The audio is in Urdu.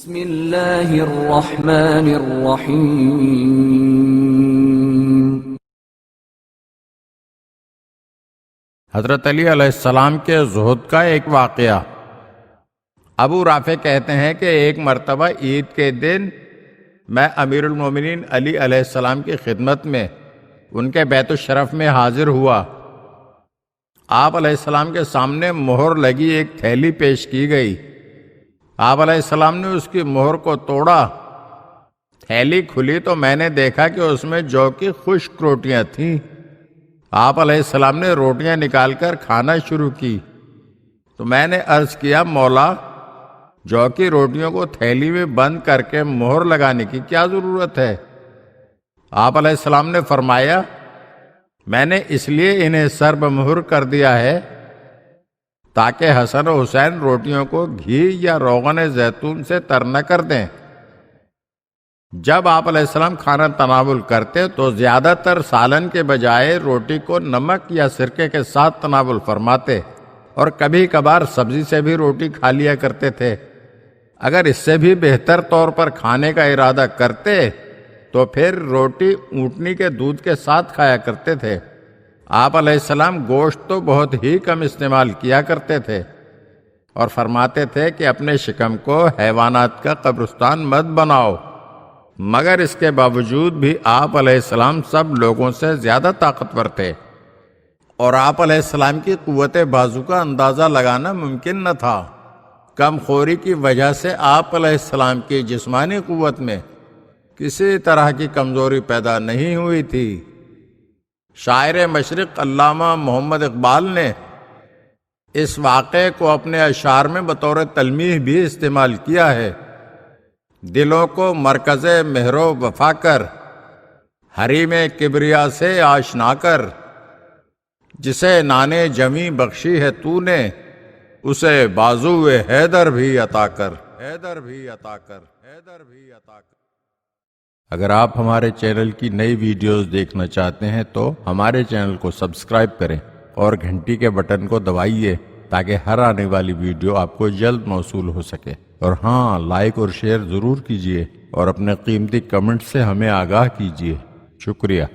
بسم اللہ الرحمن الرحیم۔ حضرت علی علیہ السلام کے زہد کا ایک واقعہ۔ ابو رافع کہتے ہیں کہ ایک مرتبہ عید کے دن میں امیر المومنین علی علیہ السلام کی خدمت میں ان کے بیت الشرف میں حاضر ہوا۔ آپ علیہ السلام کے سامنے مہر لگی ایک تھیلی پیش کی گئی۔ آپ علیہ السلام نے اس کی مہر کو توڑا، تھیلی کھلی تو میں نے دیکھا کہ اس میں جو کی خشک روٹیاں تھیں۔ آپ علیہ السلام نے روٹیاں نکال کر کھانا شروع کی تو میں نے عرض کیا، مولا، جو کی روٹیوں کو تھیلی میں بند کر کے مہر لگانے کی کیا ضرورت ہے؟ آپ علیہ السلام نے فرمایا، میں نے اس لیے انہیں سرب مہر کر دیا ہے تاکہ حسن و حسین روٹیوں کو گھی یا روغن زیتون سے تر نہ کر دیں۔ جب آپ علیہ السلام کھانا تناول کرتے تو زیادہ تر سالن کے بجائے روٹی کو نمک یا سرکے کے ساتھ تناول فرماتے، اور کبھی کبھار سبزی سے بھی روٹی کھا لیا کرتے تھے۔ اگر اس سے بھی بہتر طور پر کھانے کا ارادہ کرتے تو پھر روٹی اونٹنی کے دودھ کے ساتھ کھایا کرتے تھے۔ آپ علیہ السلام گوشت تو بہت ہی کم استعمال کیا کرتے تھے اور فرماتے تھے کہ اپنے شکم کو حیوانات کا قبرستان مت بناؤ، مگر اس کے باوجود بھی آپ علیہ السلام سب لوگوں سے زیادہ طاقتور تھے، اور آپ علیہ السلام کی قوت بازو کا اندازہ لگانا ممکن نہ تھا۔ کم خوری کی وجہ سے آپ علیہ السلام کی جسمانی قوت میں کسی طرح کی کمزوری پیدا نہیں ہوئی تھی۔ شاعر مشرق علامہ محمد اقبال نے اس واقعے کو اپنے اشعار میں بطور تلمیح بھی استعمال کیا ہے۔ دلوں کو مرکز مہر و وفا کر، حریم کبریا سے آشنا کر، جسے نانے جمی بخشی ہے تو نے، اسے بازو حیدر بھی عطا کر، حیدر بھی عطا کر، حیدر بھی عطا کر۔ اگر آپ ہمارے چینل کی نئی ویڈیوز دیکھنا چاہتے ہیں تو ہمارے چینل کو سبسکرائب کریں اور گھنٹی کے بٹن کو دبائیے تاکہ ہر آنے والی ویڈیو آپ کو جلد موصول ہو سکے۔ اور ہاں، لائک اور شیئر ضرور کیجیے اور اپنے قیمتی کمنٹ سے ہمیں آگاہ کیجیے۔ شکریہ۔